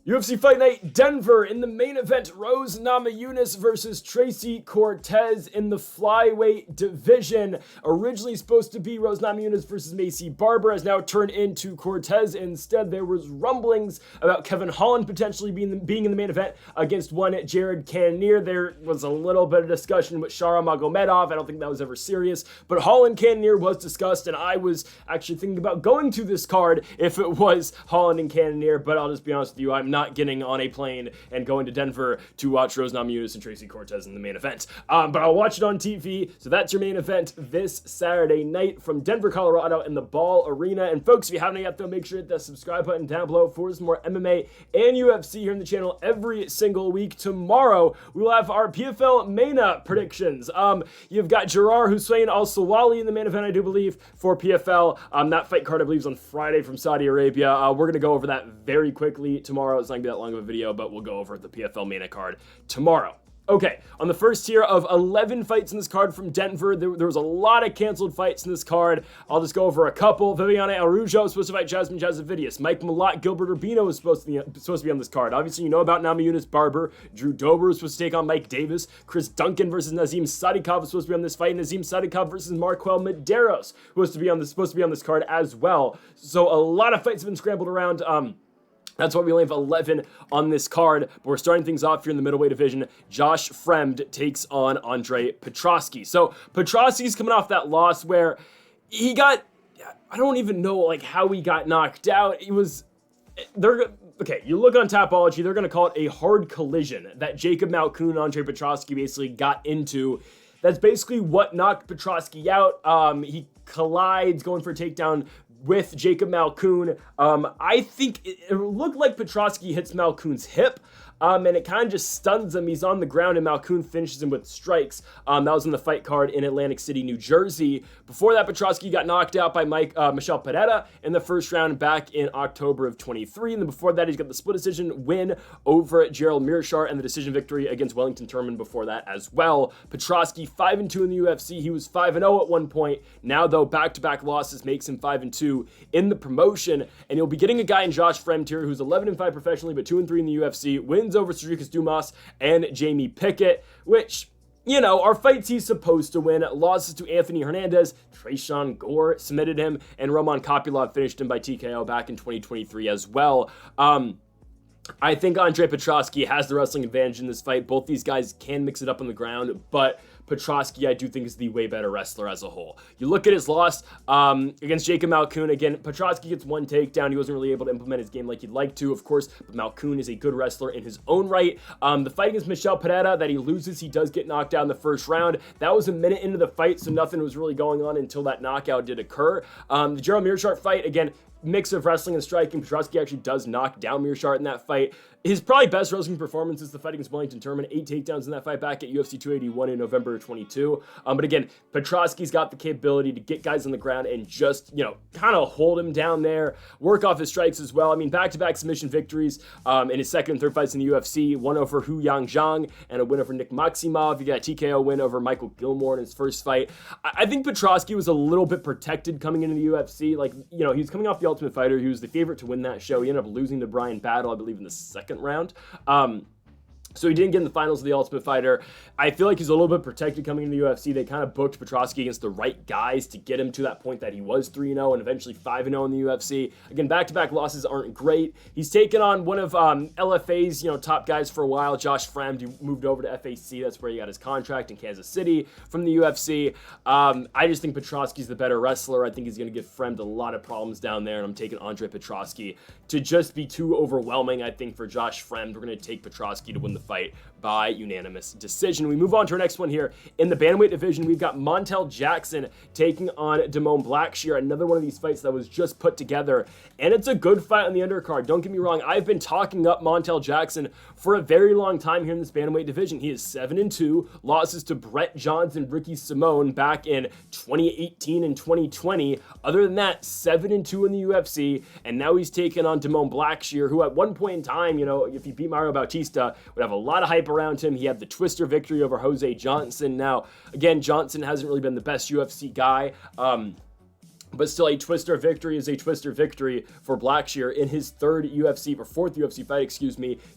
UFC Fight Night Denver in the main event, Namajunas versus Tracy Cortez in the flyweight division. Originally supposed to be Namajunas versus Macy Barber, has now turned into Cortez. Instead, there was rumblings about Kevin Holland potentially being in the main event against one Jared Cannonier. There was a little bit of discussion with Shara Magomedov. I don't think that was ever serious, but Holland Cannonier was discussed, and I was actually thinking about going to this card if it was Holland and Cannonier, but I'll just be honest with you, I'm not getting on a plane and going to Denver to watch Namajunas and Tracy Cortez in the main event. But I'll watch it on TV. So that's your main event this Saturday night from Denver, Colorado in the Ball Arena. And folks, if you haven't yet though, make sure to hit that subscribe button down below for some more MMA and UFC here on the channel every single week. Tomorrow, we will have our PFL Mena predictions. You've got Gerard Hussein Al-Sawali in the main event, I do believe, for PFL. That fight card, I believe, is on Friday from Saudi Arabia. We're going to go over that very quickly tomorrow. It's not going to be that long of a video, but we'll go over the PFL Mena card tomorrow. Okay, on the first tier of 11 fights in this card from Denver, there was a lot of canceled fights in this card. I'll just go over a couple. Viviana Araujo was supposed to fight Jasmine Jasudavicius. Mike Malott, Gilbert Urbino was supposed to be on this card. Obviously, you know about Namajunas Barber. Drew Dober was supposed to take on Mike Davis. Chris Duncan versus Nazim Salikhov was supposed to be on this fight. Nazim Salikhov versus Marquel Medeiros was supposed to be on this card as well. So a lot of fights have been scrambled around. That's why we only have 11 on this card, but we're starting things off here in the middleweight division. Josh Fremd takes on Andre Petroski. So Petroski's coming off that loss where he got, I don't even know like how he got knocked out. Okay, you look on Tapology, they're going to call it a hard collision that Jacob Malkoun and Andre Petroski basically got into. That's basically what knocked Petroski out. He collides, going for a takedown with Jacob Malkoun. I think it looked like Petroski hits Malkoun's hip, and it kind of just stuns him. He's on the ground, and Malkoun finishes him with strikes. That was in the fight card in Atlantic City, New Jersey. Before that, Petroski got knocked out by Michel Pereira in the first round back in October of 23. And then before that, he's got the split decision win over Gerald Mearshart and the decision victory against Wellington Turman before that as well. Petroski 5-2 in the UFC. He was 5-0 at one point. Now, though, back-to-back losses makes him 5-2 in the promotion. And you'll be getting a guy in Josh Fremd here who's 11-5 professionally, but 2-3 in the UFC. Wins over Srikas Dumas and Jamie Pickett, which, you know, are fights he's supposed to win. Losses to Anthony Hernandez, Trayshawn Gore submitted him, and Roman Kopylov finished him by TKO back in 2023 as well. I think Andre Petroski has the wrestling advantage in this fight. Both these guys can mix it up on the ground, but Petroski, I do think, is the way better wrestler as a whole. You look at his loss against Jacob Malkoun. Again, Petroski gets one takedown. He wasn't really able to implement his game like he'd like to, of course, but Malkoun is a good wrestler in his own right. The fight against Michel Pereira that he loses, he does get knocked out in the first round. That was a minute into the fight, so nothing was really going on until that knockout did occur. The Gerald Mearshart fight, again, mix of wrestling and striking. Petroski actually does knock down Mearshart in that fight. His probably best wrestling performance is the fight against Wellington Turman. 8 takedowns in that fight back at UFC 281 in November of 22. But again, Petroski's got the capability to get guys on the ground and just, you know, kind of hold him down there, work off his strikes as well. I mean, back-to-back submission victories in his second and third fights in the UFC. One over Hu Yang Zhang and a win over Nick Maximov. You got a TKO win over Michael Gilmore in his first fight. I think Petroski was a little bit protected coming into the UFC. Like, you know, he was coming off the Ultimate Fighter. He was the favorite to win that show. He ended up losing to Brian Battle, I believe, in the second round. So he didn't get in the finals of the Ultimate Fighter. I feel like he's a little bit protected coming into the UFC. They kind of booked Petroski against the right guys to get him to that point that he was 3-0 and eventually 5-0 in the UFC. Again, back-to-back losses aren't great. He's taken on one of LFA's, you know, top guys for a while, Josh Fremd. He moved over to FAC. That's where he got his contract in Kansas City from the UFC. I just think Petroski's the better wrestler. I think he's going to give Fremd a lot of problems down there, and I'm taking Andre Petroski to just be too overwhelming, I think, for Josh Fremd. We're going to take Petroski to win the fight by unanimous decision. We move on to our next one here. In the bantamweight division, we've got Montel Jackson taking on Damone Blackshear, another one of these fights that was just put together, and it's a good fight on the undercard. Don't get me wrong, I've been talking up Montel Jackson for a very long time here in this bantamweight division. He is 7-2, losses to Brett Johns and Ricky Simone back in 2018 and 2020. Other than that, 7-2 in the UFC, and now he's taking on Damone Blackshear, who at one point in time, you know, if he beat Mario Bautista, would have a lot of hype around him. He had the Twister victory over Jose Johnson. Now, again, Johnson hasn't really been the best UFC guy. But still, a Twister victory is a Twister victory for Blackshear in his fourth UFC fight,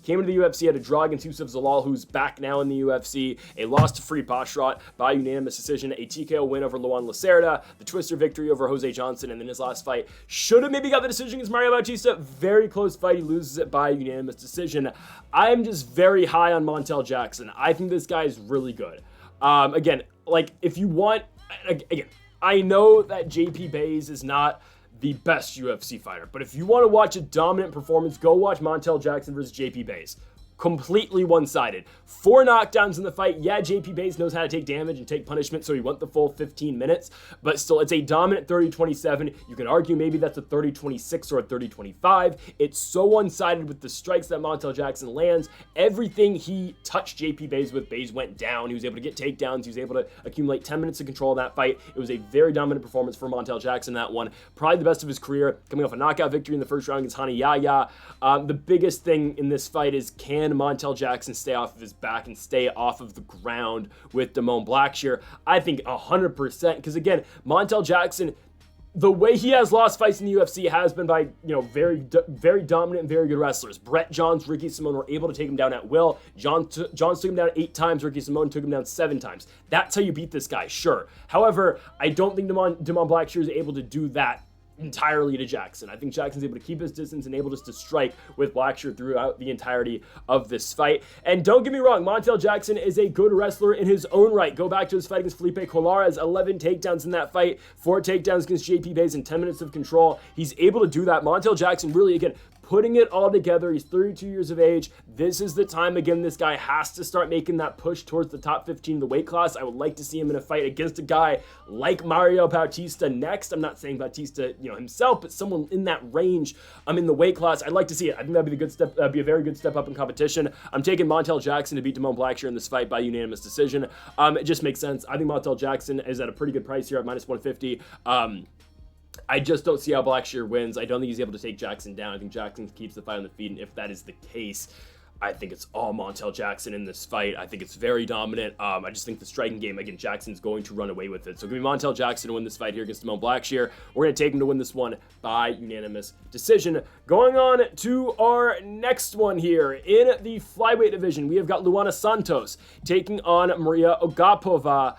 Came into the UFC, had a draw against Youssef Zalal, who's back now in the UFC, a loss to Free Boshrot by unanimous decision, a TKO win over Luan Lacerda, the Twister victory over Jose Johnson, and then his last fight should have maybe got the decision against Mario Bautista. Very close fight, he loses it by unanimous decision. I am just very high on Montel Jackson. I think this guy is really good. Again, like, if you want, again, I know that JP Buys is not the best UFC fighter, but if you want to watch a dominant performance, go watch Montel Jackson versus JP Buys. Completely one-sided. 4 knockdowns in the fight. Yeah, JP Buys knows how to take damage and take punishment, so he went the full 15 minutes, but still, it's a dominant 30-27. You can argue maybe that's a 30-26 or a 30-25. It's so one-sided with the strikes that Montel Jackson lands. Everything he touched JP Buys with, Buys went down. He was able to get takedowns. He was able to accumulate 10 minutes of control in that fight. It was a very dominant performance for Montel Jackson, that one. Probably the best of his career, coming off a knockout victory in the first round against Hani Yahya. The biggest thing in this fight is, can Montel Jackson stay off of his back and stay off of the ground with Damon Blackshear? I think 100%, because again, Montel Jackson, the way he has lost fights in the UFC has been by, very dominant and very good wrestlers. Brett Johns, Ricky Simone were able to take him down at will. Johns took him down 8 times. Ricky Simone took him down 7 times. That's how you beat this guy, sure. However, I don't think Damon Blackshear is able to do that entirely to Jackson. I think Jackson's able to keep his distance and able just to strike with Blackshear throughout the entirety of this fight. And don't get me wrong, Montel Jackson is a good wrestler in his own right. Go back to his fight against Felipe Colares, 11 takedowns in that fight, 4 takedowns against JP Buys and 10 minutes of control. He's able to do that. Montel Jackson really, again, putting it all together. He's 32 years of age. This is the time, again, this guy has to start making that push towards the top 15 of the weight class. I would like to see him in a fight against a guy like Mario Bautista next. I'm not saying Bautista, himself, but someone in that range. In the weight class. I'd like to see it. I think that'd be the good step. Be a very good step up in competition. I'm taking Montel Jackson to beat Damon Blackshear in this fight by unanimous decision. It just makes sense. I think Montel Jackson is at a pretty good price here at -150. I just don't see how Blackshear wins. I don't think he's able to take Jackson down. I think Jackson keeps the fight on the feet, and if that is the case, I think it's all Montel Jackson in this fight. I think it's very dominant. I just think the striking game, again, Jackson's going to run away with it. So give me Montel Jackson to win this fight here against Damon Blackshear. We're going to take him to win this one by unanimous decision. Going on to our next one here. In the flyweight division, we have got Luana Santos taking on Maria Agapova.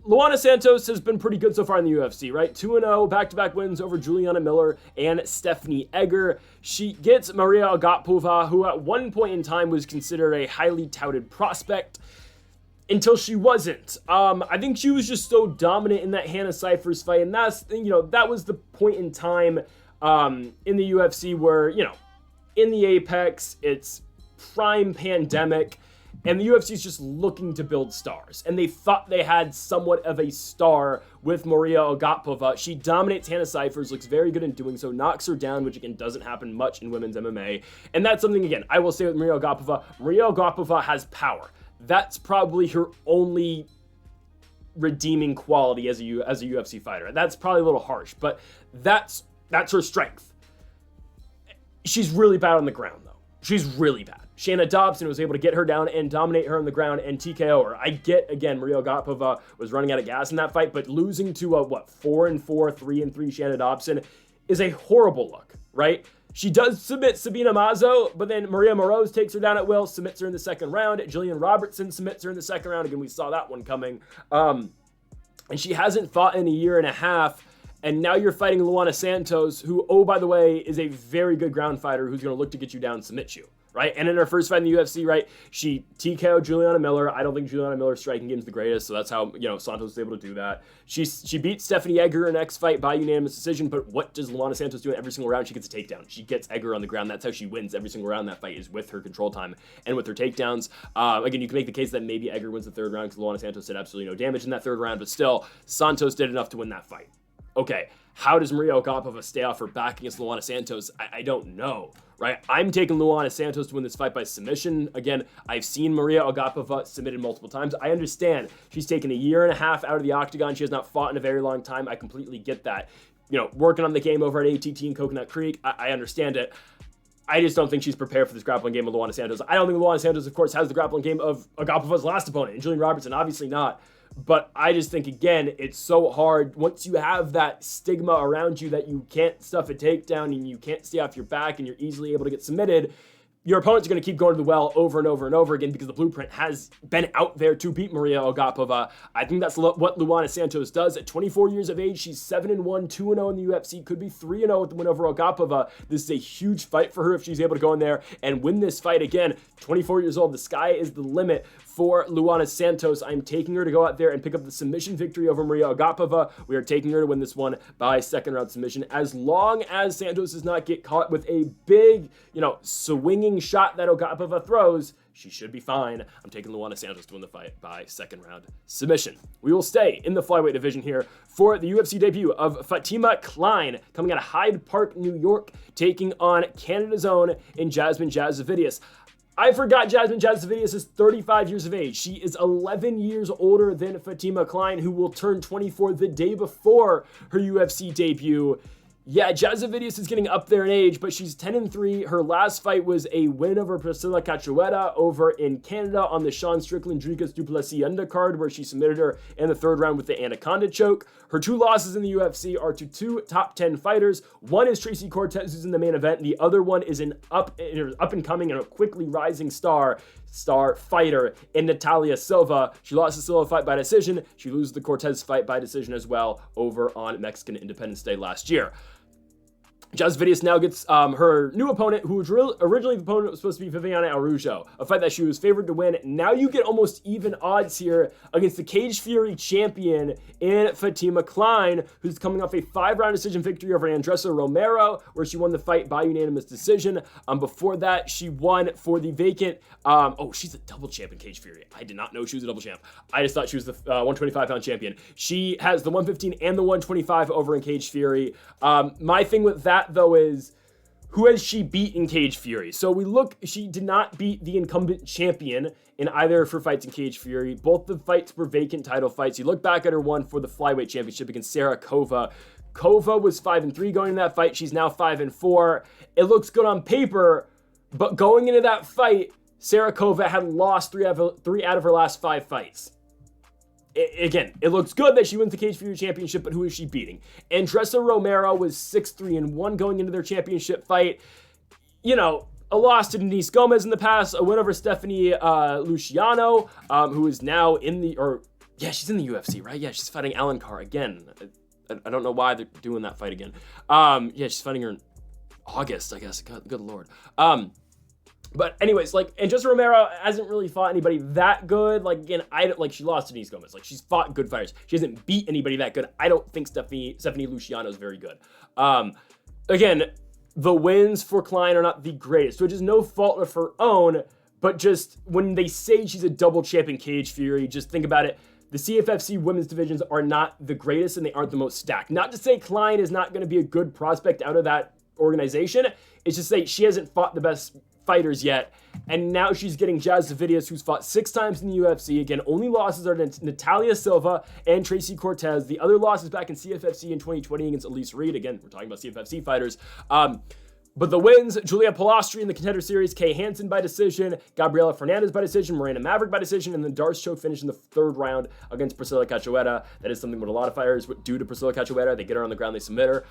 Luana Santos has been pretty good so far in the UFC, right? 2-0, back-to-back wins over Juliana Miller and Stephanie Egger. She gets Maria Agapova, who at one point in time was considered a highly touted prospect, until she wasn't. I think she was just so dominant in that Hannah Cifers fight, and that was the point in time in the UFC where, in the apex, it's prime pandemic, and the UFC is just looking to build stars. And they thought they had somewhat of a star with Maria Agapova. She dominates Hannah Cifers, looks very good in doing so, knocks her down, which again doesn't happen much in women's MMA. And that's something, again, I will say with Maria Agapova. Maria Agapova has power. That's probably her only redeeming quality as a UFC fighter. That's probably a little harsh, but that's her strength. She's really bad on the ground, though. She's really bad. Shanna Dobson was able to get her down and dominate her on the ground and TKO her. I get, again, Maria Agapova was running out of gas in that fight, but losing to 4-4, 3-3 Shanna Dobson is a horrible look, right? She does submit Sabina Mazo, but then Maria Moroz takes her down at will, submits her in the second round. Jillian Robertson submits her in the second round. Again, we saw that one coming. And she hasn't fought in a year and a half. And now you're fighting Luana Santos, who, oh, by the way, is a very good ground fighter who's going to look to get you down and submit you, right? And in her first fight in the UFC, right, she TKO'd Juliana Miller. I don't think Juliana Miller's striking game is the greatest, so that's how, Santos was able to do that. She beat Stephanie Egger in her next fight by unanimous decision, but what does Luana Santos do in every single round? She gets a takedown. She gets Egger on the ground. That's how she wins every single round in that fight, is with her control time and with her takedowns. Again, you can make the case that maybe Egger wins the third round because Luana Santos did absolutely no damage in that third round, but still, Santos did enough to win that fight. Okay, how does Maria Agapova stay off her back against Luana Santos? I don't know, right? I'm taking Luana Santos to win this fight by submission. Again, I've seen Maria Agapova submitted multiple times. I understand she's taken a year and a half out of the octagon. She has not fought in a very long time. I completely get that. Working on the game over at ATT in Coconut Creek, I understand it. I just don't think she's prepared for this grappling game of Luana Santos. I don't think Luana Santos, of course, has the grappling game of Agapova's last opponent, and Jillian Robertson, obviously not. But I just think, again, it's so hard once you have that stigma around you that you can't stuff a takedown and you can't stay off your back and you're easily able to get submitted. Your opponents are going to keep going to the well over and over and over again because the blueprint has been out there to beat Maria Agapova. I think that's what Luana Santos does. At 24 years of age, she's 7-1, 2-0 in the UFC, could be 3-0 with the win over Agapova. This is a huge fight for her if she's able to go in there and win this fight. Again, 24 years old, the sky is the limit for Luana Santos. I'm taking her to go out there and pick up the submission victory over Maria Agapova. We are taking her to win this one by second round submission. As long as Santos does not get caught with a big, swinging shot that Agapova throws, she should be fine. I'm taking Luana Santos to win the fight by second round submission. We will stay in the flyweight division here for the UFC debut of Fatima Kline, coming out of Hyde Park, New York, taking on Canada's own in Jasmine Jasudavicius. I forgot Jasmine Jasudavicius is 35 years of age. She is 11 years older than Fatima Kline, who will turn 24 the day before her UFC debut. Yeah, Jasudavicius is getting up there in age, but she's 10-3. Her last fight was a win over Priscilla Cachoeira over in Canada on the Sean Strickland-Dricus Duplessis undercard, where she submitted her in the third round with the Anaconda choke. Her two losses in the UFC are to two top 10 fighters. One is Tracy Cortez, who's in the main event. The other one is an up-and-coming and a quickly rising star fighter in Natalia Silva. She lost the Silva fight by decision. She loses the Cortez fight by decision as well over on Mexican Independence Day last year. Jasudavicius now gets her new opponent, who was originally the opponent was supposed to be Viviana Araujo, a fight that she was favored to win. Now you get almost even odds here against the Cage Fury champion in Fatima Kline, who's coming off a 5-round decision victory over Andressa Romero, where she won the fight by unanimous decision. Before that, she won for the vacant. She's a double champ in Cage Fury. I did not know she was a double champ. I just thought she was the 125-pound champion. She has the 115 and the 125 over in Cage Fury. My thing with that, though, is who has she beat in Cage Fury? So we look, she did not beat the incumbent champion in either of her fights in Cage Fury. Both the fights were vacant title fights. You look back at her one for the flyweight championship against Salikhov. Kova was 5-3 going into that fight. She's now 5-4. It looks good on paper, but going into that fight, Salikhov had lost three out of her last 5 fights. Again, it looks good that she wins the Cage Fury championship, but who is she beating? Andressa Romero was 6-3-1 going into their championship fight. A loss to Denise Gomez in the past, a win over Stephanie Luciano, who is now she's in the UFC, right? Yeah, she's fighting Alan Carr again. I don't know why they're doing that fight again. She's fighting her in August, I guess. Good Lord. But anyways, Andressa Romero hasn't really fought anybody that good. She lost to Denise Gomez. She's fought good fighters. She hasn't beat anybody that good. I don't think Stephanie Luciano is very good. Again, the wins for Kline are not the greatest, which is no fault of her own, but just when they say she's a double champ in Cage Fury, just think about it. The CFFC women's divisions are not the greatest and they aren't the most stacked. Not to say Kline is not going to be a good prospect out of that organization. It's just say she hasn't fought the best fighters yet, and now she's getting Jasudavicius, who's fought 6 times in the UFC. Again, only losses are to Natalia Silva and Tracy Cortez. The other loss is back in CFFC in 2020 against Elise Reed. Again, we're talking about CFFC fighters. But the wins, Julia Pilastri in the Contender Series, Kay Hansen by decision, Gabriela Fernandez by decision, Miranda Maverick by decision, and then Darce choke finish in the 3rd round against Priscilla Cachoeira. That is something what a lot of fighters do to Priscilla Cachoeira. They get her on the ground, they submit her.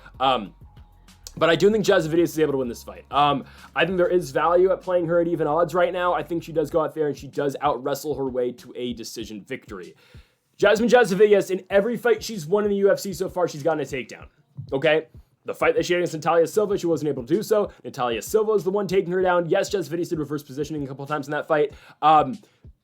But I do think Jasudavicius is able to win this fight. I think there is value at playing her at even odds right now. I think she does go out there and she does out-wrestle her way to a decision victory. Jasmine Jasudavicius, in every fight she's won in the UFC so far, she's gotten a takedown. Okay? The fight that she had against Natalia Silva, she wasn't able to do so. Natalia Silva is the one taking her down. Yes, Jasudavicius did reverse positioning a couple of times in that fight. But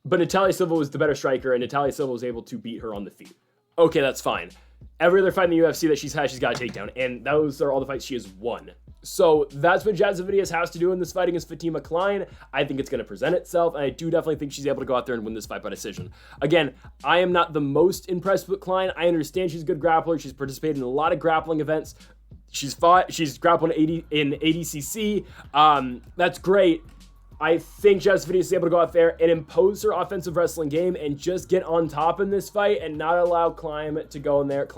Natalia Silva was the better striker, and Natalia Silva was able to beat her on the feet. Okay, that's fine. Every other fight in the UFC that she's had, she's got a takedown, and those are all the fights she has won. So that's what Jasudavicius has to do in this fight against Fatima Kline. I think it's going to present itself, and I do definitely think she's able to go out there and win this fight by decision. Again, I am not the most impressed with Kline. I understand she's a good grappler. She's participated in a lot of grappling events. She's grappled in ADCC. That's great. I think Jasudavicius is able to go out there and impose her offensive wrestling game and just get on top in this fight and not allow Kline to go in there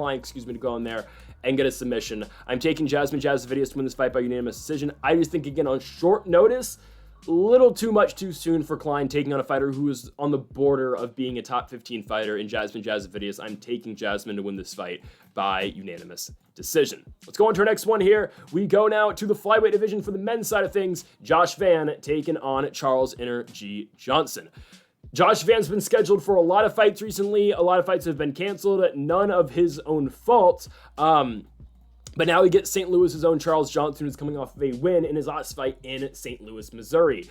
and get a submission. I'm taking Jasmine Jasudavicius to win this fight by unanimous decision. I just think, again, on short notice, little too much too soon for Kline taking on a fighter who is on the border of being a top 15 fighter in Jasudavicius. I'm taking Jasmine to win this fight by unanimous decision. Let's go on to our next one here. We go now to the flyweight division for the men's side of things. Josh Van taking on Charles Inner G. Johnson. Josh Van's been scheduled for a lot of fights recently. A lot of fights have been canceled, none of his own fault. But now he gets St. Louis's own Charles Johnson, who's coming off of a win in his last fight in St. Louis, Missouri.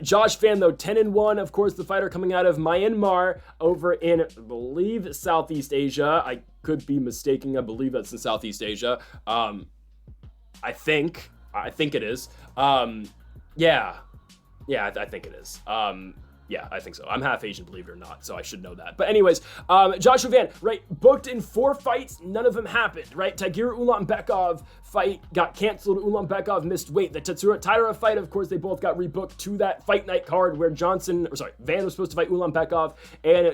Josh Van, though, 10-1. Of course, the fighter coming out of Myanmar over in, I believe, Southeast Asia. I could be mistaken. I believe that's in Southeast Asia. I think it is. Yeah, I think it is. Yeah, I think so. I'm half Asian, believe it or not, so I should know that. But anyways, Joshua Van, right, booked in 4 fights, none of them happened, right? Tagir Ulanbekov fight got canceled. Ulanbekov missed weight. The Tatsuro Taira fight, of course, they both got rebooked to that fight night card where Van was supposed to fight Ulanbekov, and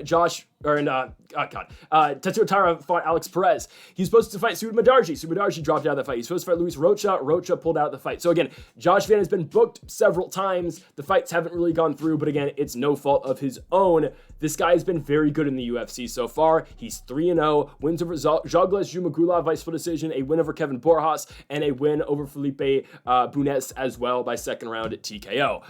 Tatsuro Taira fought Alex Perez. He's supposed to fight Sudadarji. Sudadarji dropped out of the fight. He's supposed to fight Luis Rocha. Rocha pulled out of the fight. So again, Josh Van has been booked several times. The fights haven't really gone through, but again, it's no fault of his own. This guy has been very good in the UFC so far. He's 3-0, wins over Jogles Jumagulov by split decision, a win over Kevin Borjas, and a win over Felipe Bunes as well by second round at TKO.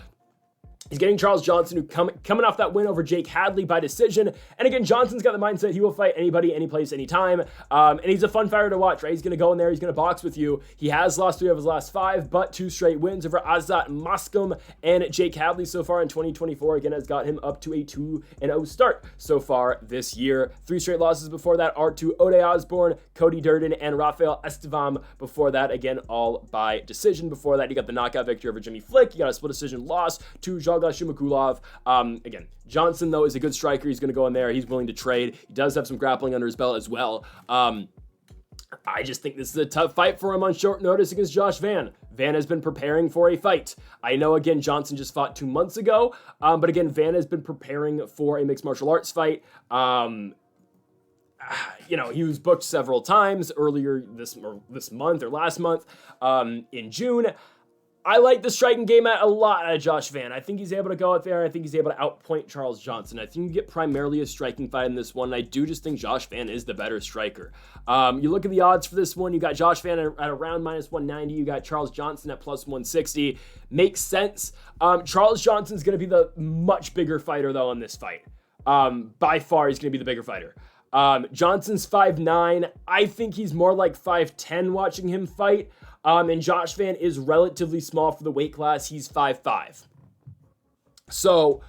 He's getting Charles Johnson, who coming off that win over Jake Hadley by decision. And again, Johnson's got the mindset he will fight anybody, any place, anytime. And he's a fun fighter to watch, right? He's going to go in there. He's going to box with you. He has lost 3 of his last 5, but 2 straight wins over Azat Moscom and Jake Hadley so far in 2024. Again, has got him up to a 2-0 start so far this year. 3 straight losses before that are to Ode Osborne, Cody Durden, and Rafael Estevam before that. Again, all by decision. Before that, you got the knockout victory over Jimmy Flick. You got a split decision loss to Shumakulov. Again, Johnson, though, is a good striker. He's going to go in there. He's willing to trade. He does have some grappling under his belt as well. I just think this is a tough fight for him on short notice against Josh Van. Van has been preparing for a fight. I know, again, Johnson just fought 2 months ago, but again, Van has been preparing for a mixed martial arts fight. He was booked several times earlier this month or last month in June. I like the striking game a lot out of Josh Van. I think he's able to go out there. I think he's able to outpoint Charles Johnson. I think you get primarily a striking fight in this one. And I do just think Josh Van is the better striker. You look at the odds for this one. You got Josh Van at around -190. You got Charles Johnson at +160. Makes sense. Charles Johnson's going to be the much bigger fighter, though, in this fight. By far, he's going to be the bigger fighter. Johnson's 5'9". I think he's more like 5'10" watching him fight. And Josh Van is relatively small for the weight class. He's 5'5". So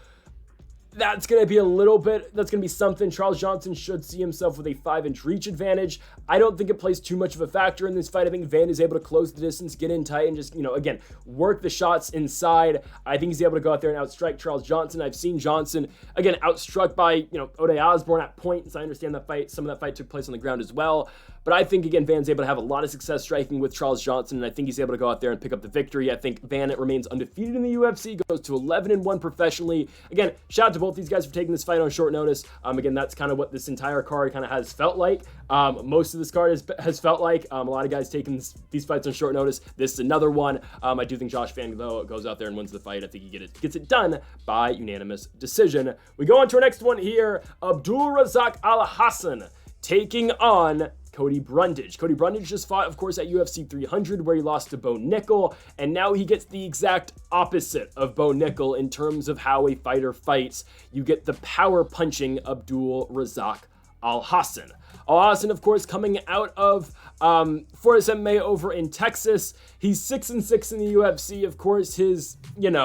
that's going to be something. Charles Johnson should see himself with a 5-inch reach advantage. I don't think it plays too much of a factor in this fight. I think Van is able to close the distance, get in tight, and just, again, work the shots inside. I think he's able to go out there and outstrike Charles Johnson. I've seen Johnson, again, outstruck by, Ode Osborne at points. I understand that fight. Some of that fight took place on the ground as well. But I think, again, Van's able to have a lot of success striking with Charles Johnson, and I think he's able to go out there and pick up the victory. I think Van remains undefeated in the UFC, goes to 11-1 professionally. Again, shout out to both these guys for taking this fight on short notice. Again, that's kind of what this entire card kind of has felt like. Most of this card has felt like. A lot of guys taking these fights on short notice. This is another one. I do think Josh Van, though, goes out there and wins the fight. I think he gets it done by unanimous decision. We go on to our next one here. Abdulrazak Alhassan taking on Cody Brundage. Cody Brundage just fought, of course, at UFC 300, where he lost to Bo Nickel, and now he gets the exact opposite of Bo Nickel in terms of how a fighter fights. You get the power-punching Abdulrazak Alhassan. Alhassan, of course, coming out of Fortis MMA over in Texas. He's 6-6 in the UFC. Of course, his run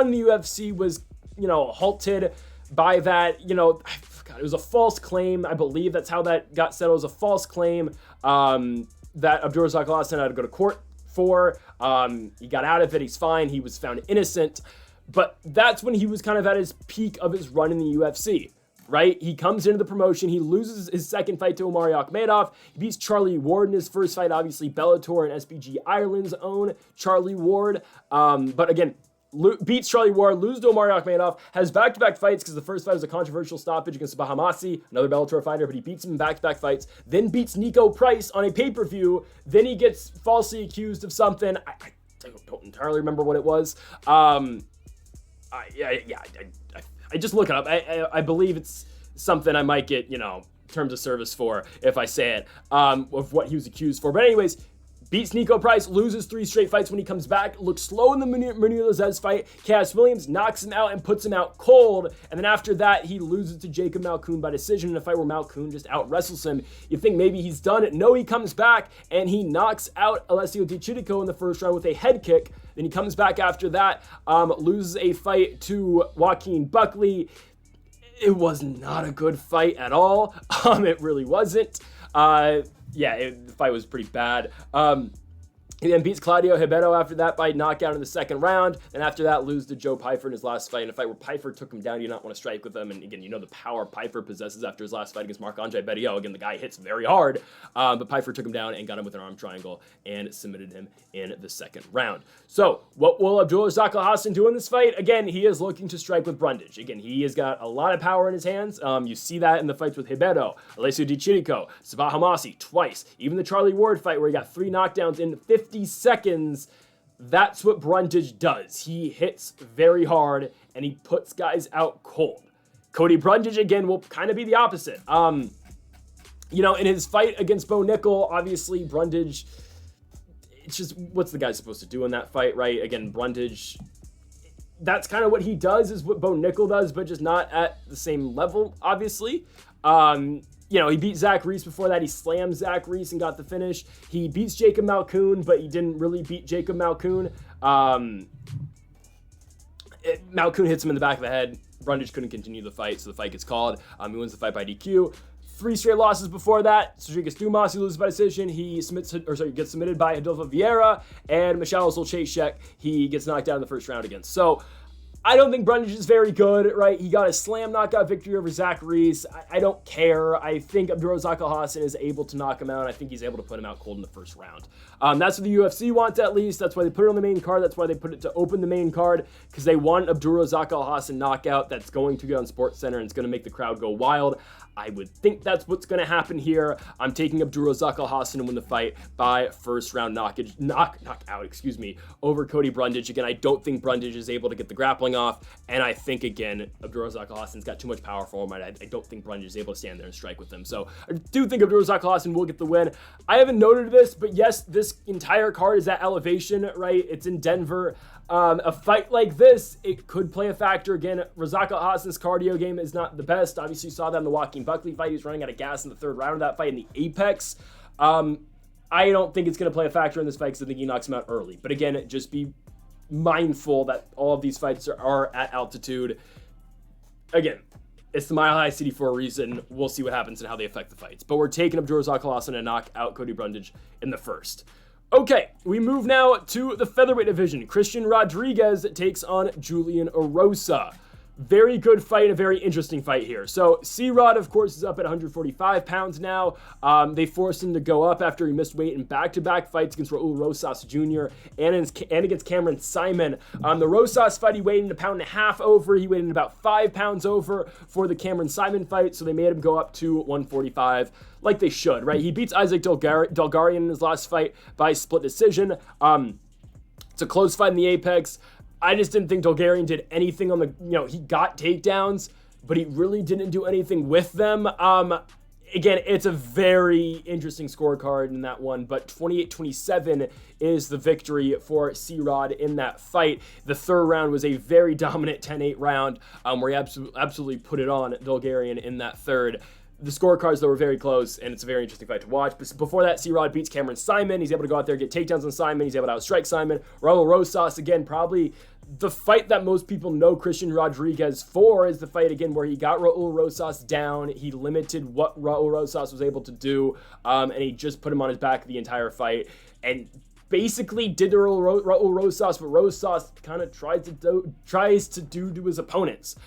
in the UFC was, halted by that, it was a false claim. I believe that's how that got settled. It was a false claim that Abdulrazak Alhassan had to go to court for. He got out of it. He's fine. He was found innocent. But that's when he was kind of at his peak of his run in the UFC, right? He comes into the promotion. He loses his second fight to Omari Akhmedov. He beats Charlie Ward in his first fight, obviously Bellator and SBG Ireland's own Charlie Ward. But again, beats Charlie Ward, loses to Omari Akhmedov, has back-to-back fights because the first fight was a controversial stoppage against Bahamasi, another Bellator fighter, but he beats him in back-to-back fights, then beats Nico Price on a pay-per-view, then he gets falsely accused of something. don't entirely remember what it was. I just look it up. I believe it's something I might get, terms of service for if I say it, of what he was accused for. But anyways, beats Nico Price, loses 3 straight fights when he comes back, looks slow in the Munir fight. Chaos Williams knocks him out and puts him out cold, and then after that, he loses to Jacob Malkoun by decision in a fight where Malkoun just out-wrestles him. You think maybe he's done it. No, he comes back, and he knocks out Alessio Di Cidico in the first round with a head kick. Then he comes back after that, loses a fight to Joaquin Buckley. It was not a good fight at all. It really wasn't. The fight was pretty bad. He then beats Claudio Ribeiro after that by knockout in the second round. And after that, loses to Joe Pyfer in his last fight. In a fight where Pyfer took him down, you do not want to strike with him. And again, the power Pyfer possesses after his last fight against Marc-Andre Berriot. Again, the guy hits very hard. But Pyfer took him down and got him with an arm triangle and submitted him in the second round. So, what will Abdulrazak Alhassan do in this fight? Again, he is looking to strike with Brundage. Again, he has got a lot of power in his hands. You see that in the fights with Ribeiro, Alessio Di Cidico, Sabah Hamasi twice. Even the Charlie Ward fight where he got 3 knockdowns in 50 seconds. That's what Brundage does. He hits very hard and he puts guys out cold. Cody Brundage, again, will kind of be the opposite. In his fight against Bo Nickel, obviously Brundage, it's just, what's the guy supposed to do in that fight, right? Again, Brundage, that's kind of what he does, is what Bo Nickel does, but just not at the same level, obviously. He beat Zach Reese before that. He slammed Zach Reese and got the finish. He beats Jacob Malkoun, but he didn't really beat Jacob Malkoun. Malkoun hits him in the back of the head. Brundage couldn't continue the fight, so the fight gets called. He wins the fight by DQ. 3 straight losses before that. Rodriguez Dumas, he loses by decision. He gets submitted by Adolfo Vieira. And Michal Solchashek, he gets knocked out in the first round again. So, I don't think Brundage is very good, right? He got a slam knockout victory over Zach Reese. I don't care. I think Abdulrazak Alhassan is able to knock him out. I think he's able to put him out cold in the first round. That's what the UFC wants, at least. That's why they put it on the main card. That's why they put it to open the main card, because they want Abdulrazak Alhassan knockout that's going to get on SportsCenter and it's going to make the crowd go wild. I would think that's what's going to happen here. I'm taking Abdulrazak Alhassan to win the fight by first round knockout, over Cody Brundage. Again, I don't think Brundage is able to get the grappling off, and I think, again, Abdulrazak Alhassan's got too much power for him. I don't think Brundage is able to stand there and strike with him. So I do think Abdulrazak Alhassan will get the win. I haven't noted this, but yes, this entire card is at Elevation, right? It's in Denver. A fight like this, it could play a factor. Again, Razak Alhassan's cardio game is not the best. Obviously, you saw that in the Joaquin Buckley fight. He was running out of gas in the third round of that fight in the Apex. I don't think it's going to play a factor in this fight because I think he knocks him out early. But again, just be mindful that all of these fights are at altitude. Again, it's the Mile High City for a reason. We'll see what happens and how they affect the fights. But we're taking Abdulrazak Alhassan to knock out Cody Brundage in the first. Okay, we move now to the featherweight division. Christian Rodriguez takes on Julian Erosa. Very good fight, a very interesting fight here. So, C-Rod, of course, is up at 145 pounds now. They forced him to go up after he missed weight in back-to-back fights against Raul Rosas Jr. and against Cameron Simon. The Rosas fight, he weighed in 1.5 pounds over. He weighed in about 5 pounds over for the Cameron Simon fight, so they made him go up to 145, like they should, right? He beats Isaac Delgarian in his last fight by split decision. It's a close fight in the Apex. I just didn't think Delgarian did anything on the, he got takedowns, but he really didn't do anything with them. Again, it's a very interesting scorecard in that one, but 28-27 is the victory for C-Rod in that fight. The third round was a very dominant 10-8 round where he absolutely put it on Delgarian in that third. The scorecards, though, were very close, and it's a very interesting fight to watch. But before that, C-Rod beats Cameron Simon. He's able to go out there, get takedowns on Simon. He's able to outstrike Simon. Raul Rosas, again, probably the fight that most people know Christian Rodriguez for is the fight, again, where he got Raul Rosas down. He limited what Raul Rosas was able to do, and he just put him on his back the entire fight. And basically did to Raul Rosas what Rosas kind of tries to do to his opponents.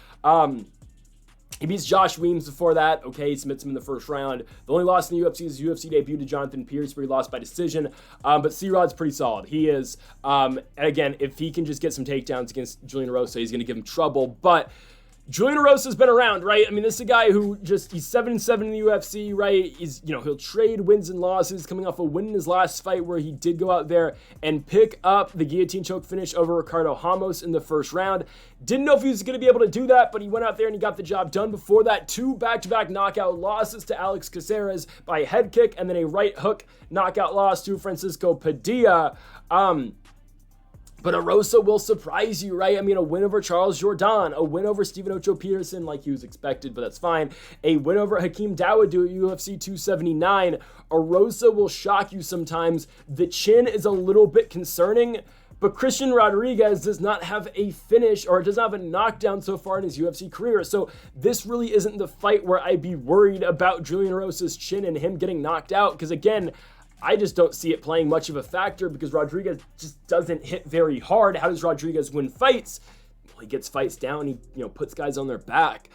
He beats Josh Weems before that. Okay, he submits him in the first round. The only loss in the UFC is his UFC debut to Jonathan Pierce, where he lost by decision. But C-Rod's pretty solid. He is. And again, if he can just get some takedowns against Julian Erosa, he's going to give him trouble. But Julian Erosa's been around, right? I mean, this is a guy who he's 7-7 in the UFC, right? He'll trade wins and losses, coming off a win in his last fight where he did go out there and pick up the guillotine choke finish over Ricardo Ramos in the first round. Didn't know if he was going to be able to do that, but he went out there and he got the job done. Before that, 2 back-to-back knockout losses to Alex Caceres by a head kick, and then a right hook knockout loss to Francisco Padilla. But Erosa will surprise you, right? I mean, a win over Charles Jourdain, a win over Stephen Ocho Peterson, like he was expected, but that's fine. A win over Hakeem Dawodu at UFC 279. Erosa will shock you sometimes. The chin is a little bit concerning, but Christian Rodriguez does not have a finish or does not have a knockdown so far in his UFC career. So this really isn't the fight where I'd be worried about Julian Erosa's chin and him getting knocked out, because again, I just don't see it playing much of a factor because Rodriguez just doesn't hit very hard. How does Rodriguez win fights? Well, he gets fights down. He puts guys on their back.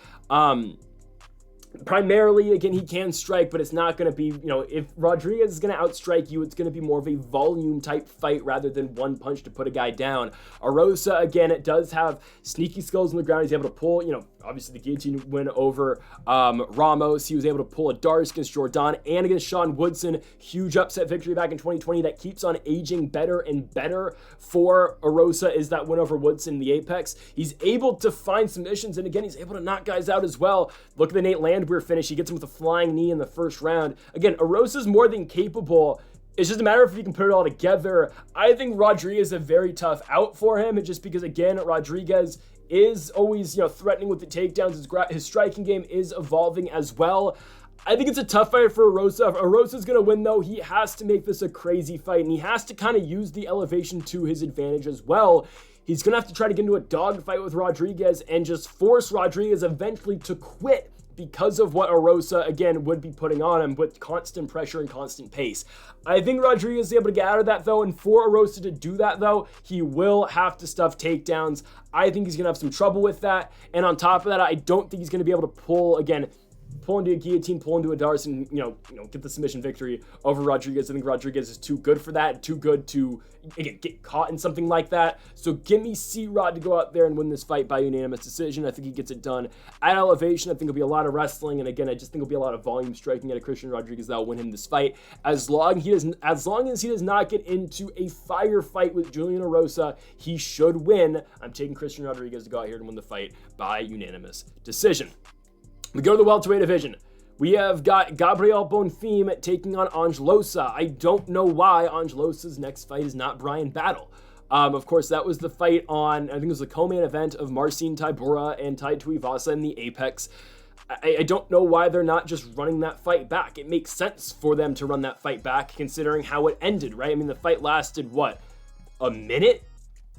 Primarily, again, he can strike, but it's not going to be, if Rodriguez is going to outstrike you, it's going to be more of a volume type fight rather than one punch to put a guy down. Erosa, again, it does have sneaky skills on the ground. He's able to pull, obviously the guillotine win over Ramos. He was able to pull a Dars against Jourdain and against Sean Woodson. Huge upset victory back in 2020 that keeps on aging better and better for Erosa is that win over Woodson in the Apex. He's able to find submissions, and again, he's able to knock guys out as well. Look at the Nate Landwehr finish. He gets him with a flying knee in the first round. Again, Erosa's more than capable. It's just a matter of if you can put it all together. I think Rodriguez is a very tough out for him, and just because, again, Rodriguez is always, threatening with the takedowns. His striking game is evolving as well. I think it's a tough fight for Erosa. If Erosa's going to win, though, he has to make this a crazy fight, and he has to kind of use the elevation to his advantage as well. He's going to have to try to get into a dogfight with Rodriguez and just force Rodriguez eventually to quit because of what Erosa, again, would be putting on him with constant pressure and constant pace. I think Rodriguez is able to get out of that, though, and for Erosa to do that, though, he will have to stuff takedowns. I think he's going to have some trouble with that, and on top of that, I don't think he's going to be able to pull into a guillotine, pull into a Dars, and get the submission victory over Rodriguez. I think Rodriguez is too good for that, too good to get caught in something like that. So give me C-Rod to go out there and win this fight by unanimous decision. I think he gets it done at elevation. I think it'll be a lot of wrestling, and again, I just think it'll be a lot of volume striking at a Christian Rodriguez that'll win him this fight. As long as he does not get into a firefight with Julian Erosa, he should win. I'm taking Christian Rodriguez to go out here and win the fight by unanimous decision. We go to the welterweight division. We have got Gabriel Bonfim taking on Loosa. I don't know why Loosa's next fight is not Brian Battle. Of course, that was the fight on, I think it was the co-main event of Marcin Tybura and Tai Tuivasa in the Apex. I don't know why they're not just running that fight back. It makes sense for them to run that fight back considering how it ended, right? I mean, the fight lasted, a minute?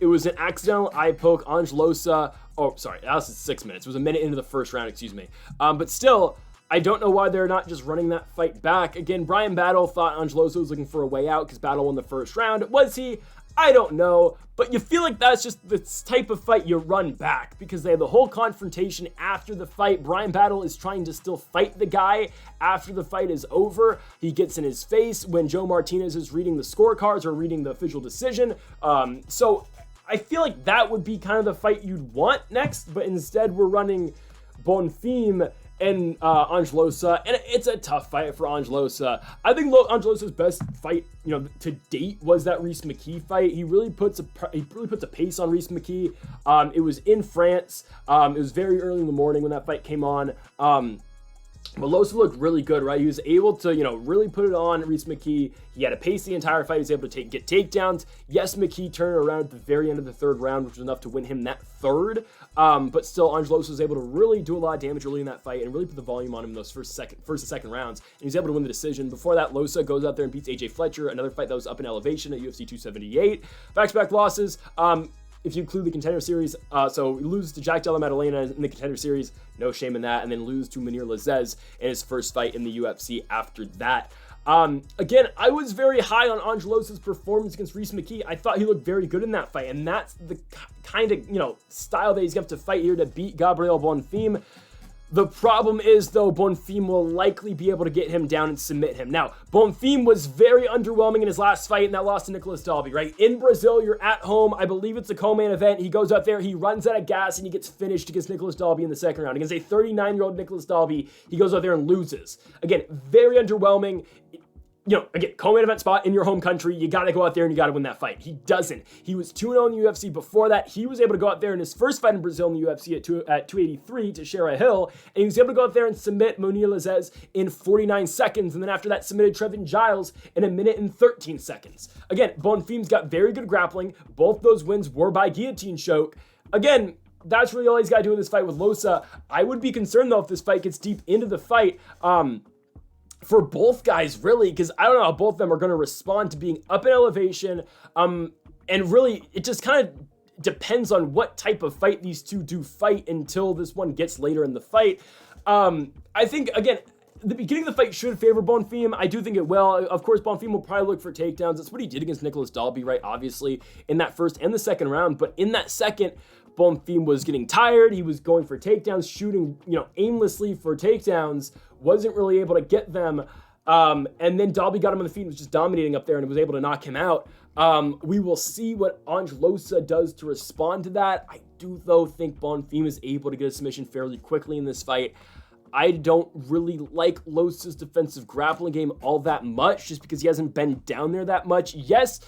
It was an accidental eye poke. Loosa, that lasted 6 minutes. It was a minute into the first round, excuse me. But still, I don't know why they're not just running that fight back. Again, Brian Battle thought Loosa was looking for a way out because Battle won the first round. Was he? I don't know. But you feel like that's just the type of fight you run back because they had the whole confrontation after the fight. Brian Battle is trying to still fight the guy after the fight is over. He gets in his face when Joe Martinez is reading the scorecards or reading the official decision. So I feel like that would be kind of the fight you'd want next, but instead we're running Bonfim and Loosa, and it's a tough fight for Loosa. I think Loosa's best fight, to date was that Rhys McKee fight. He really puts a pace on Rhys McKee. It was in France. It was very early in the morning when that fight came on. But Loosa looked really good, right? He was able to, really put it on Rhys McKee. He had to pace the entire fight. He was able to get takedowns. Yes, McKee turned around at the very end of the third round, which was enough to win him that third. But still, Loosa was able to really do a lot of damage early in that fight and really put the volume on him in those first and second rounds. And he was able to win the decision. Before that, Loosa goes out there and beats AJ Fletcher, another fight that was up in elevation at UFC 278. Back-to-back losses. If you include the contender series, so he loses to Jack Della Maddalena in the contender series, no shame in that, and then lose to Munir Lazzez in his first fight in the UFC after that. Again, I was very high on Loosa's performance against Rhys McKee. I thought he looked very good in that fight, and that's the kind of, style that he's going to have to fight here to beat Gabriel Bonfim. The problem is, though, Bonfim will likely be able to get him down and submit him. Now, Bonfim was very underwhelming in his last fight, and that lost to Nicolas Dalby, right? In Brazil, you're at home. I believe it's a co-main event. He goes out there, he runs out of gas, and he gets finished against Nicolas Dalby in the second round. Against a 39-year-old Nicolas Dalby, he goes out there and loses. Again, very underwhelming. You know, again, co-main event spot in your home country, you got to go out there and you got to win that fight. He doesn't. He was 2-0 in the UFC before that. He was able to go out there in his first fight in Brazil in the UFC at 283 to Shara Hill, and he was able to go out there and submit Munir Lazez in 49 seconds, and then after that submitted Trevin Giles in 1 minute and 13 seconds. Again, Bonfim's got very good grappling. Both those wins were by guillotine choke. Again, that's really all he's got to do in this fight with Loosa. I would be concerned, though, if this fight gets deep into the fight, for both guys, really, because I don't know how both of them are going to respond to being up in elevation. And really, it just kind of depends on what type of fight these two do fight until this one gets later in the fight. I think, again, the beginning of the fight should favor Bonfim. I do think it will. Of course, Bonfim will probably look for takedowns. That's what he did against Nicolas Dalby, right? Obviously, in that first and the second round. But in that second, Bonfim was getting tired. He was going for takedowns, shooting, aimlessly for takedowns. Wasn't really able to get them. And then Dalby got him on the feet and was just dominating up there and was able to knock him out. We will see what Ange Loosa does to respond to that. I do, though, think Bonfim is able to get a submission fairly quickly in this fight. I don't really like Losa's defensive grappling game all that much, just because he hasn't been down there that much. Yes,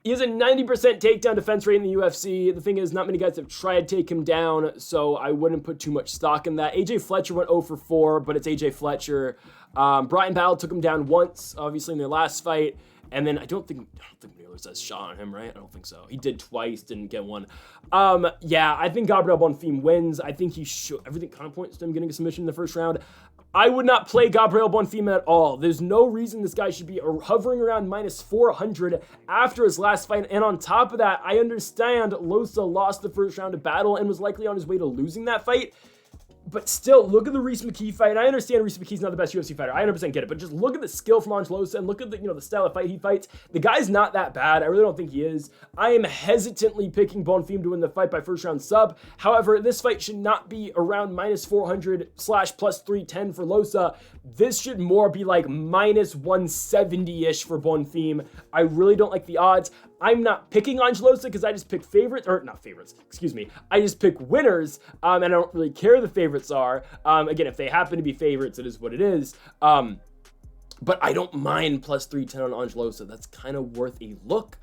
he has a 90% takedown defense rate in the UFC. The thing is, not many guys have tried to take him down, so I wouldn't put too much stock in that. AJ Fletcher went 0 for 4, but it's AJ Fletcher. Brian Battle took him down once, obviously, in their last fight. And then I don't think Mueller says shot on him, right? I don't think so. He did twice, didn't get one. Yeah, I think Gabriel Bonfim wins. I think he should. Everything kind of points to him getting a submission in the first round. I would not play Gabriel Bonfim at all. There's no reason this guy should be hovering around minus 400 after his last fight. And on top of that, I understand Loosa lost the first round of Battle and was likely on his way to losing that fight. But still, look at the Reese McKee fight. And I understand Reese McKee's not the best UFC fighter. I 100% get it. But just look at the skill from Ange Loosa and look at the, the style of fight he fights. The guy's not that bad. I really don't think he is. I am hesitantly picking Bonfim to win the fight by first round sub. However, this fight should not be around minus 400 / plus 310 for Loosa. This should more be like minus 170-ish for Bonfim. I really don't like the odds. I'm not picking Ange Loosa because I just pick favorites, or not favorites, excuse me. I just pick winners, and I don't really care who the favorites are. Again, if they happen to be favorites, it is what it is. But I don't mind plus 310 on Ange Loosa. That's kind of worth a look.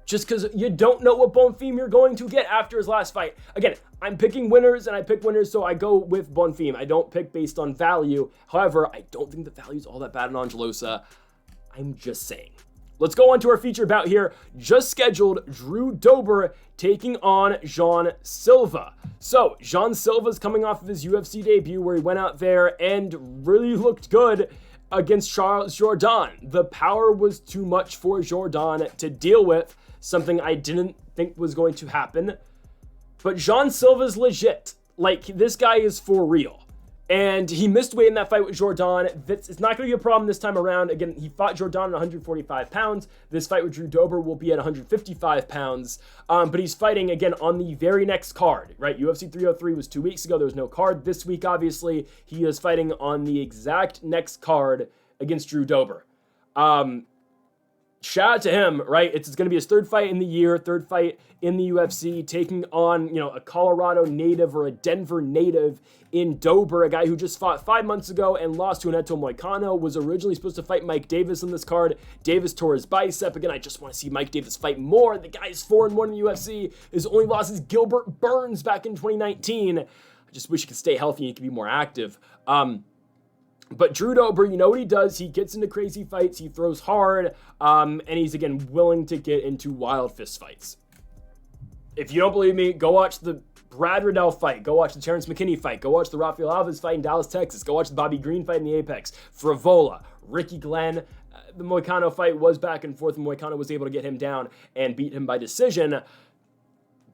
Just because you don't know what Bonfim you're going to get after his last fight. Again, I'm picking winners, and I pick winners, so I go with Bonfim. I don't pick based on value. However, I don't think the value is all that bad on Ange Loosa. I'm just saying. Let's go on to our feature bout here. Just scheduled, Drew Dober taking on Jean Silva. So, Jean Silva's coming off of his UFC debut where he went out there and really looked good against Charles Jourdain. The power was too much for Jourdain to deal with, something I didn't think was going to happen. But Jean Silva's legit. Like, this guy is for real. And he missed weight in that fight with Jourdain. It's not going to be a problem this time around. Again, he fought Jourdain at 145 pounds. This fight with Drew Dober will be at 155 pounds. But he's fighting, again, on the very next card, right? UFC 303 was 2 weeks ago. There was no card this week, obviously. He is fighting on the exact next card against Drew Dober. Shout out to him, right? It's going to be his third fight in the year, third fight in the UFC, taking on, a Colorado native or a Denver native in Dober, a guy who just fought 5 months ago and lost to Neto Moicano, was originally supposed to fight Mike Davis in this card. Davis tore his bicep. Again, I just want to see Mike Davis fight more. The guy's 4-1 in the UFC. His only loss is Gilbert Burns back in 2019. I just wish he could stay healthy and he could be more active. But Drew Dober, you know what he does. He gets into crazy fights. He throws hard. And he's, again, willing to get into wild fist fights. If you don't believe me, go watch the Brad Riddell fight. Go watch the Terrence McKinney fight. Go watch the Rafael Alves fight in Dallas, Texas. Go watch the Bobby Green fight in the Apex. Frivola, Ricky Glenn. The Moicano fight was back and forth, and Moicano was able to get him down and beat him by decision.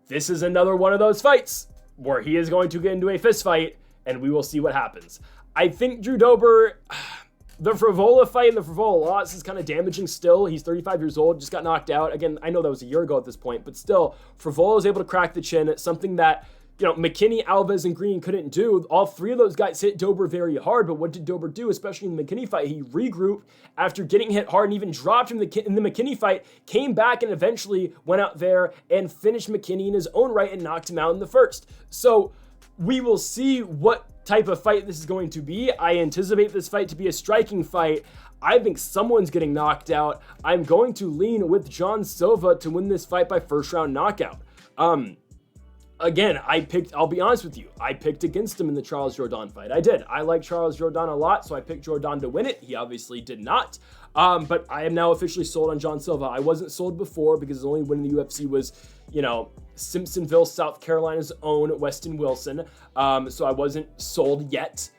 This is another one of those fights where he is going to get into a fist fight, and we will see what happens. I think Drew Dober, the Frivola fight and the Frivola loss is kind of damaging still. He's 35 years old, just got knocked out. Again, I know that was a year ago at this point, but still, Frivola is able to crack the chin. It's something that McKinney, Alves, and Green couldn't do. All three of those guys hit Dober very hard, but what did Dober do, especially in the McKinney fight? He regrouped after getting hit hard and even dropped in the McKinney fight, came back and eventually went out there and finished McKinney in his own right and knocked him out in the first. So we will see what type of fight this is going to be. I anticipate this fight to be a striking fight. I think someone's getting knocked out. I'm going to lean with John Silva to win this fight by first round knockout. Again, I'll be honest with you, I picked against him in the Charles Jourdain fight. I did. I like Charles Jourdain a lot, so I picked Jourdain to win it. He obviously did not. But I am now officially sold on John Silva. I wasn't sold before because his only win in the UFC was, Simpsonville, South Carolina's own Weston Wilson. So I wasn't sold yet.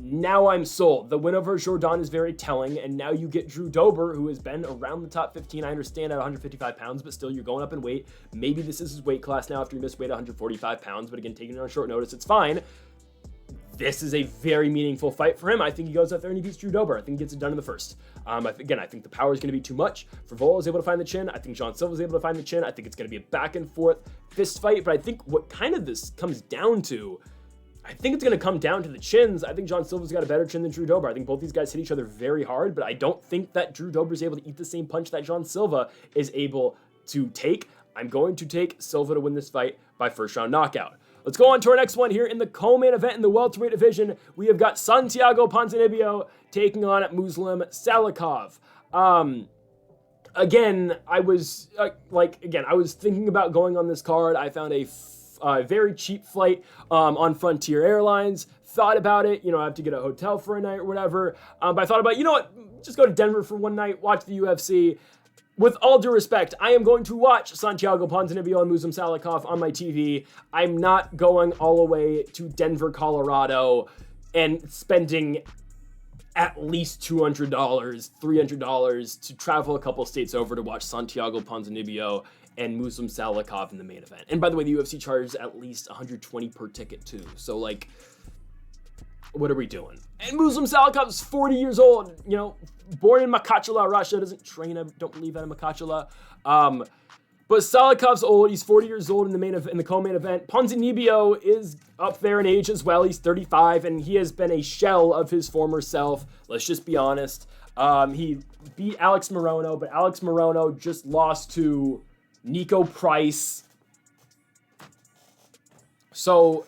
Now I'm sold. The win over Jourdain is very telling, and now you get Drew Dober, who has been around the top 15. I understand at 155 pounds, but still you're going up in weight. Maybe this is his weight class now after he missed weight at 145 pounds, but again, taking it on short notice, it's fine. This is a very meaningful fight for him. I think he goes out there and he beats Drew Dober. I think he gets it done in the first. I think the power is going to be too much. Frevola is able to find the chin. I think John Silva is able to find the chin. I think it's going to be a back and forth fist fight, but I think what kind of this comes down to, I think it's going to come down to the chins. I think John Silva's got a better chin than Drew Dober. I think both these guys hit each other very hard, but I don't think that Drew Dober is able to eat the same punch that John Silva is able to take. I'm going to take Silva to win this fight by first round knockout. Let's go on to our next one here in the co-main event in the welterweight division. We have got Santiago Ponzinibbio taking on Muslim Salikhov. Again, I was thinking about going on this card. I found a very cheap flight on Frontier Airlines. Thought about it, I have to get a hotel for a night or whatever. But I thought about, just go to Denver for one night, watch the UFC. With all due respect, I am going to watch Santiago Ponzinibbio and Muslim Salikhov on my TV. I'm not going all the way to Denver, Colorado, and spending at least $200, $300 to travel a couple states over to watch Santiago Ponzinibbio and Muslim Salikhov in the main event. And by the way, the UFC charges at least $120 per ticket too. So what are we doing? And Muslim Salikhov is 40 years old, born in Makhachkala, Russia, doesn't train, I don't believe, out of Makhachkala. But Salikhov's old, he's 40 years old in the co-main event. Ponzinibbio is up there in age as well, he's 35, and he has been a shell of his former self, let's just be honest. He beat Alex Morono, but Alex Morono just lost to Nico Price. So,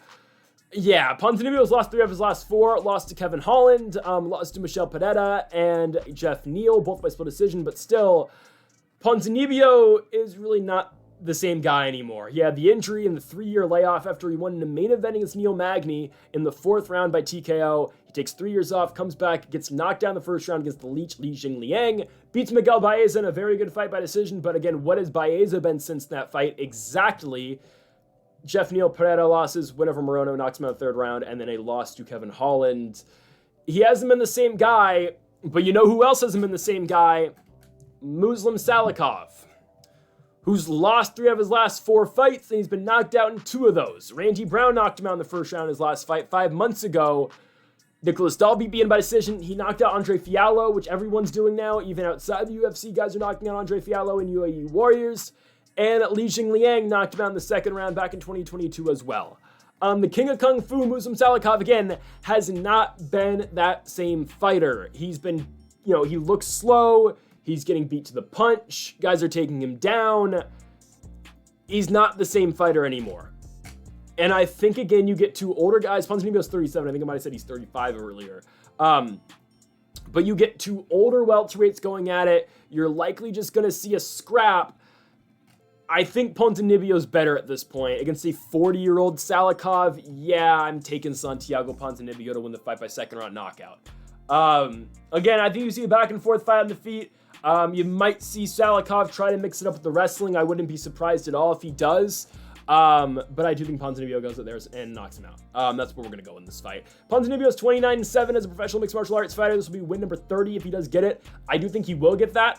yeah, Ponzinibbio's lost 3 of his last 4. Lost to Kevin Holland, lost to Michel Pereira and Jeff Neal, both by split decision, but still, Ponzinibbio is really not the same guy anymore. He had the injury and the 3-year layoff after he won in the main event against Neil Magny in the 4th round by TKO. He takes 3 years off, comes back, gets knocked down the first round against the Leech Li Jingliang, beats Miguel Baeza in a very good fight by decision, but again, what has Baeza been since that fight? Exactly. Jeff Neal, Pereira losses, win over Morono, knocks him out the 3rd round, and then a loss to Kevin Holland. He hasn't been the same guy, but you know who else hasn't been the same guy? Muslim Salikhov, who's lost 3 of his last 4 fights, and he's been knocked out in 2 of those. Randy Brown knocked him out in the 1st round in his last fight 5 months ago. Nicholas Dalby beat him by decision. He knocked out Andre Fiallo, which everyone's doing now. Even outside the UFC, guys are knocking out Andre Fiallo in UAE Warriors. And Li Jingliang knocked him out in the 2nd round back in 2022 as well. The King of Kung Fu, Muslim Salikhov, again, has not been that same fighter. He's been, he looks slow. He's getting beat to the punch. Guys are taking him down. He's not the same fighter anymore. And I think, again, you get 2 older guys. Ponzinibbio's 37. I think I might have said he's 35 earlier. But you get 2 older welterweights going at it. You're likely just going to see a scrap. I think Ponzinibbio's better at this point. Against a 40-year-old Salikhov, yeah, I'm taking Santiago Ponzinibbio to win the fight by 2nd round knockout. Again, I think you see a back and forth fight on the feet. You might see Salikhov try to mix it up with the wrestling. I wouldn't be surprised at all if he does. But I do think Ponzinibbio goes out there and knocks him out. That's where we're going to go in this fight. Ponzinibbio's 29-7 as a professional mixed martial arts fighter. This will be win number 30 if he does get it. I do think he will get that.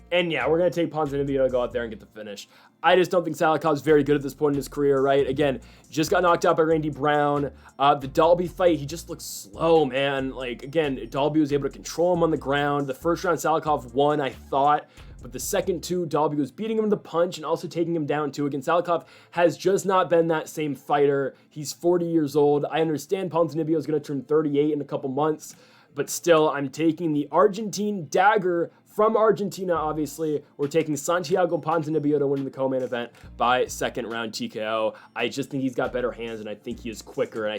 And yeah, we're going to take Ponzinibbio to go out there and get the finish. I just don't think Salikhov's very good at this point in his career, right? Again, just got knocked out by Randy Brown. The Dalby fight, he just looks slow, man. Again, Dalby was able to control him on the ground. The 1st round, Salikhov won, I thought. but the second two, Dalby was beating him with the punch and also taking him down too. Again, Salikhov has just not been that same fighter. He's 40 years old. I understand Ponzinibbio is going to turn 38 in a couple months, but still, I'm taking the Argentine dagger from Argentina, obviously. We're taking Santiago Ponzinibbio to win the co-main event by second round TKO. I just think he's got better hands, and I think he is quicker, and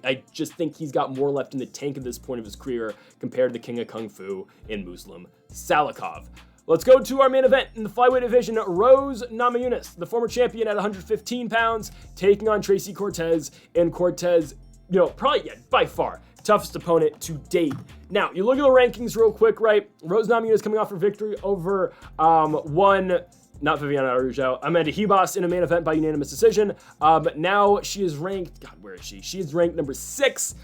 I just think he's got more left in the tank at this point of his career compared to the King of Kung Fu in Muslim Salikhov. Let's go to our main event in the flyweight division. Rose Namajunas, the former champion at 115 pounds, taking on Tracy Cortez, and Cortez, probably, by far, toughest opponent to date. Now, you look at the rankings real quick, right? Rose Namajunas coming off her victory over not Viviana Araujo, Amanda Ribas in a main event by unanimous decision. But now she is ranked, God, where is she? She is ranked number 6.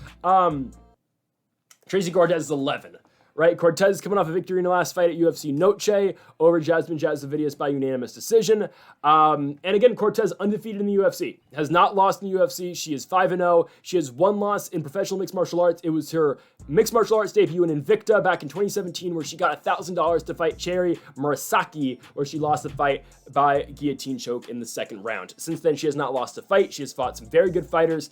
Tracy Cortez is 11. Right, Cortez coming off a victory in the last fight at UFC Noche over Jasudavicius by unanimous decision. And again, Cortez undefeated in the UFC, has not lost in the UFC. She is 5-0. She has one loss in professional mixed martial arts. It was her mixed martial arts debut in Invicta back in 2017, where she got $1,000 to fight Cherry Murasaki, where she lost the fight by guillotine choke in the second round. Since then, she has not lost a fight. She has fought some very good fighters.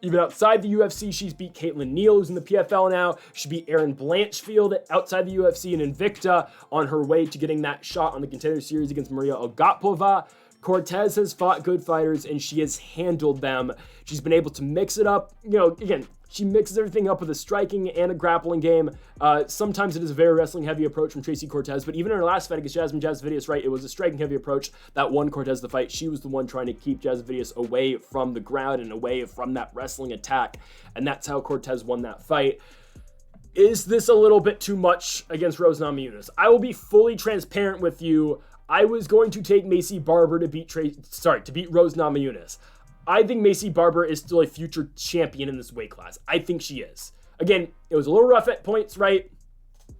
Even outside the UFC, she's beat Caitlin Neal, who's in the PFL now. She beat Erin Blanchfield outside the UFC in Invicta on her way to getting that shot on the Contender Series against Maria Agapova. Cortez has fought good fighters, and she has handled them. She's been able to mix it up. Again, she mixes everything up with a striking and a grappling game. Sometimes it is a very wrestling-heavy approach from Tracy Cortez, but even in her last fight against Jasudavicius, right, it was a striking-heavy approach that won Cortez the fight. She was the one trying to keep Jasudavicius away from the ground and away from that wrestling attack, and that's how Cortez won that fight. Is this a little bit too much against Rose Namajunas? I will be fully transparent with you. I was going to take Maycee Barber to beat Rose Namajunas. I think Maycee Barber is still a future champion in this weight class. I think she is. Again, it was a little rough at points, right?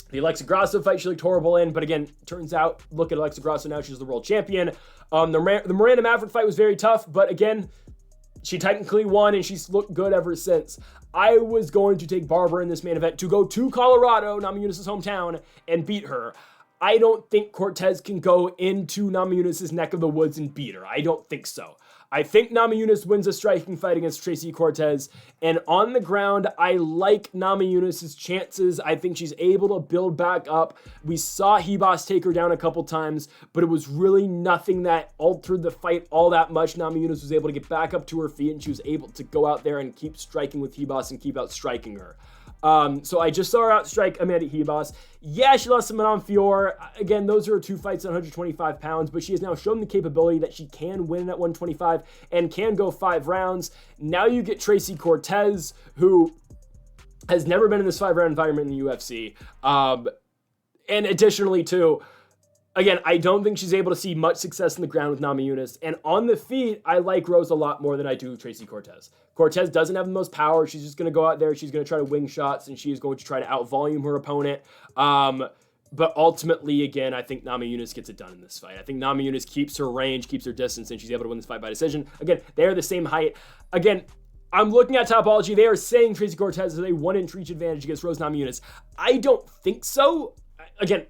The Alexa Grasso fight she looked horrible in, but again, turns out, look at Alexa Grasso now, she's the world champion. The Miranda Maverick fight was very tough, but again, she technically won, and she's looked good ever since. I was going to take Barber in this main event to go to Colorado, Namajunas' hometown, and beat her. I don't think Cortez can go into Namajunas' neck of the woods and beat her. I don't think so. I think Namajunas wins a striking fight against Tracy Cortez, and on the ground, I like Namajunas' chances. I think she's able to build back up. We saw Ribas take her down a couple times, but it was really nothing that altered the fight all that much. Namajunas was able to get back up to her feet, and she was able to go out there and keep striking with Ribas and keep out striking her. So I just saw her outstrike Amanda Ribas. Yeah, she lost to Manon Fior. Again, those are her two fights at 125 pounds, but she has now shown the capability that she can win at 125 and can go 5 rounds. Now you get Tracy Cortez, who has never been in this 5-round environment in the UFC. And additionally, too, again, I don't think she's able to see much success in the ground with Namajunas. And on the feet, I like Rose a lot more than I do Tracy Cortez. Cortez doesn't have the most power. She's just going to go out there. She's going to try to wing shots, and she is going to try to out-volume her opponent. But ultimately, again, I think Namajunas gets it done in this fight. I think Namajunas keeps her range, keeps her distance, and she's able to win this fight by decision. Again, they are the same height. Again, I'm looking at Topology. They are saying Tracy Cortez has a 1-inch reach advantage against Rose Namajunas. I don't think so. Again,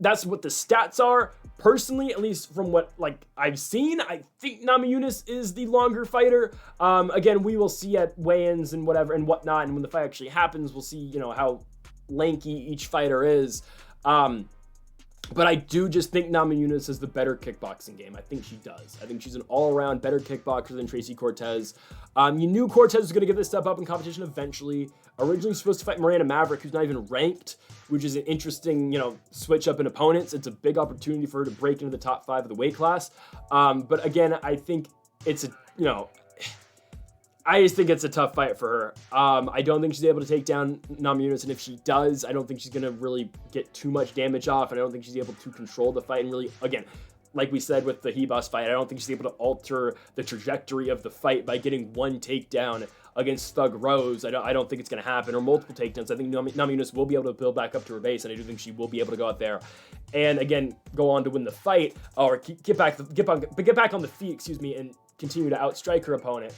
that's what the stats are. Personally, at least from what I've seen, I think Namajunas is the longer fighter. Again, we will see at weigh-ins and whatever and whatnot, and when the fight actually happens, we'll see, how lanky each fighter is. But I do just think Namajunas has the better kickboxing game. I think she does. I think she's an all-around better kickboxer than Tracy Cortez. You knew Cortez was going to get this step up in competition eventually. Originally supposed to fight Miranda Maverick, who's not even ranked, which is an interesting, switch up in opponents. It's a big opportunity for her to break into the top 5 of the weight class. But again, I think it's I just think it's a tough fight for her. I don't think she's able to take down Namajunas, and if she does, I don't think she's going to really get too much damage off, and I don't think she's able to control the fight and really, again, like we said with the Ribas fight, I don't think she's able to alter the trajectory of the fight by getting one takedown against Thug Rose. I don't think it's going to happen, or multiple takedowns. I think Namajunas will be able to build back up to her base, and I do think she will be able to go out there and, again, go on to win the fight, or get back on the feet, and continue to outstrike her opponent.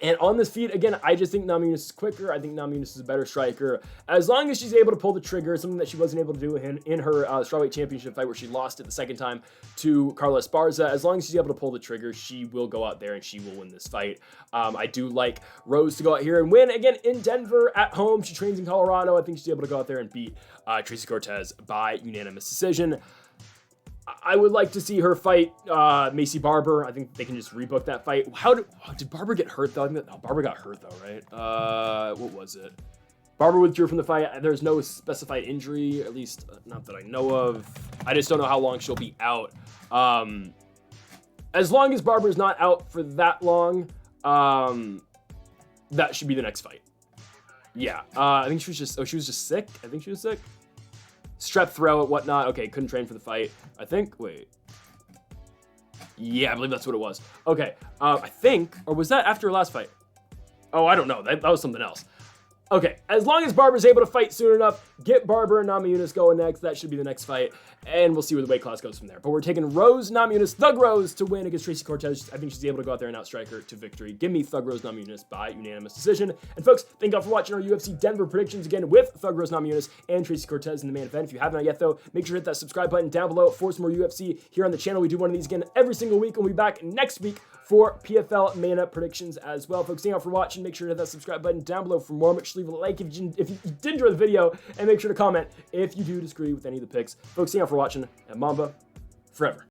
And on this feed, again, I just think Namajunas is quicker. I think Namajunas is a better striker. As long as she's able to pull the trigger, something that she wasn't able to do in her strawweight championship fight where she lost it the second time to Carla Esparza. As long as she's able to pull the trigger, she will go out there and she will win this fight. I do like Rose to go out here and win. Again, in Denver, at home. She trains in Colorado. I think she's able to go out there and beat Tracy Cortez by unanimous decision. I would like to see her fight Maycee Barber. I think they can just rebook that fight. Did Barber get hurt though? Barber got hurt though, right? What was it? Barber withdrew from the fight. There's no specified injury, at least not that I know of. I just don't know how long she'll be out. As long as Barber's not out for that long, that should be the next fight. Yeah, I think she was just sick. I think she was sick. Strep throat, whatnot. Okay, couldn't train for the fight. I think, wait. Yeah, I believe that's what it was. Okay, I think, or was that after her last fight? Oh, I don't know. That was something else. Okay, as long as Barber's able to fight soon enough, get Barber and Namajunas going next. That should be the next fight, and we'll see where the weight class goes from there. But we're taking Rose Namajunas, Thug Rose, to win against Tracy Cortez. I think she's able to go out there and outstrike her to victory. Give me Thug Rose Namajunas by unanimous decision. And folks, thank you all for watching our UFC Denver predictions again with Thug Rose Namajunas and Tracy Cortez in the main event. If you haven't yet, though, make sure to hit that subscribe button down below for some more UFC here on the channel. We do one of these again every single week, and we'll be back next week for PFL Mena predictions as well. Folks, thank you all for watching. Make sure to hit that subscribe button down below for more. Make sure to leave a like if you did enjoy the video, and make sure to comment if you do disagree with any of the picks. Folks, thank you all for watching, and Mamba forever.